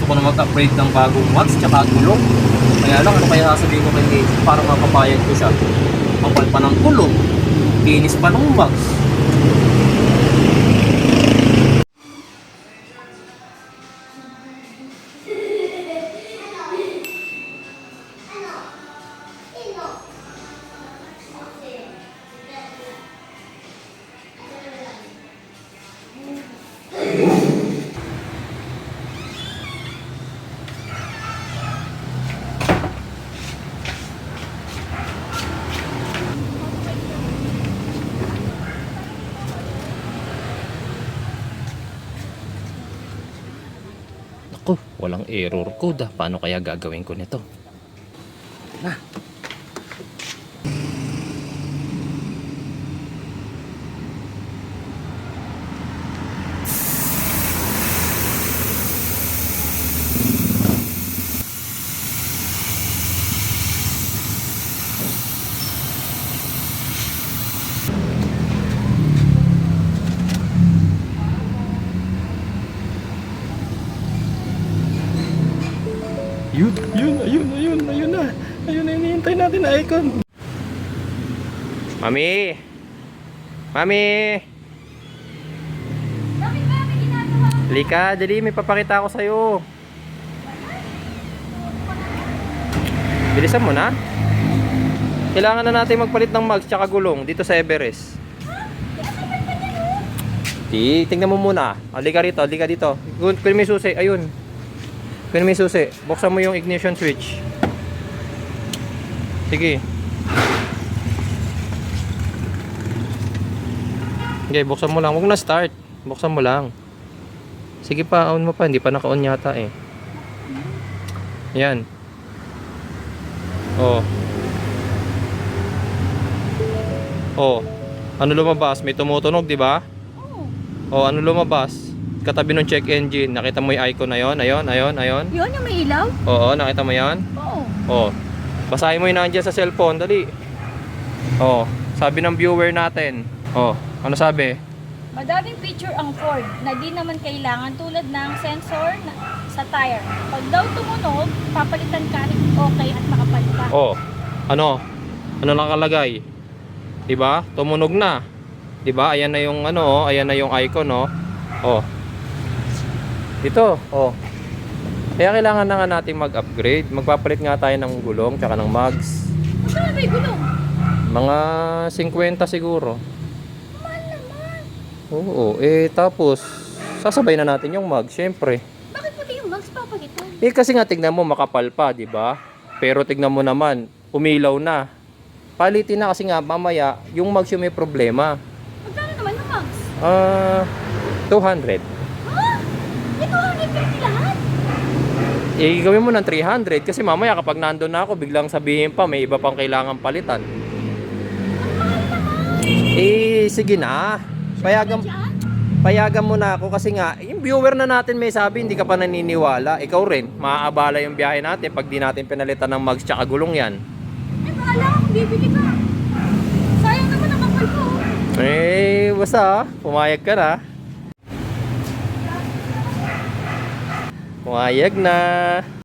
gusto ko na mag-upgrade ng bagong wax tsaka gulong. Kaya lang, ano kaya sasabihin ko kay Leji para mapapayag ko siya? Kapal pa ng gulong, kinis pa ng wax. Naku, walang error code ah. Paano kaya gagawin ko nito? Na. Ayun na. Ayun na, hinihintay natin na icon. Mami! Mami! Lika, dali, may papakita ako sa'yo. Bilisan mo na. Kailangan na natin magpalit ng mags tsaka gulong dito sa Everest. Tingnan mo muna. Halika rito, halika dito. Kunin mo yung susi, ayun. Kunin mo yung susi. Buksan mo yung ignition switch. Sige. Okay, buksan mo lang. Huwag na start. Buksan mo lang. Sige pa, on mo pa. Hindi pa naka-on yata eh. Yan. Oh. Oh. Ano lumabas? May tumutunog, di ba? Oh, ano lumabas? Katabi ng check engine. Nakita mo yung icon na yon? Ayun. Yun, yung may ilaw? Oo, nakita mo yan? Oo. Oh. Basahin mo yung nandiyan sa cellphone, dali. Oh, sabi ng viewer natin. Oh, ano sabi? Madaming feature ang Ford na di naman kailangan tulad ng sensor sa tire. Pag daw tumunog, papalitan ka rin okay at makapal pa. Oh, ano? Ano nakalagay? 'Di ba? Tumunog na. 'Di ba? Ayan na yung ano, oh, ayan na yung icon, oh. Oh. Ito, oh. Kaya kailangan na nga natin mag-upgrade. Magpapalit nga tayo ng gulong tsaka ng mags. Saan may gulong? Mga 50 siguro. Mahal naman. Oo, tapos sasabay na natin yung mag, syempre. Bakit pati yung mags papalitan? Kasi nga tignan mo makapal pa, 'di ba? Pero tignan mo naman, umilaw na. Palitin na kasi nga mamaya yung mags yung may problema. Magkano naman yung mags? 200. Ha? Ito ang nagpili lahat? Gawin mo ng 300 kasi mamaya kapag nandun na ako, biglang sabihin pa may iba pang kailangan palitan. Sige na. Payagan mo na ako kasi nga, yung viewer na natin may sabi, hindi ka pa naniniwala. Ikaw rin, maaabala yung biyahe natin pag di natin pinalitan ng mags tsaka gulong yan. Bahala akong bibili ka. Sayang naman ang kapal ko. Basta, pumayag ka na. Pumayag na.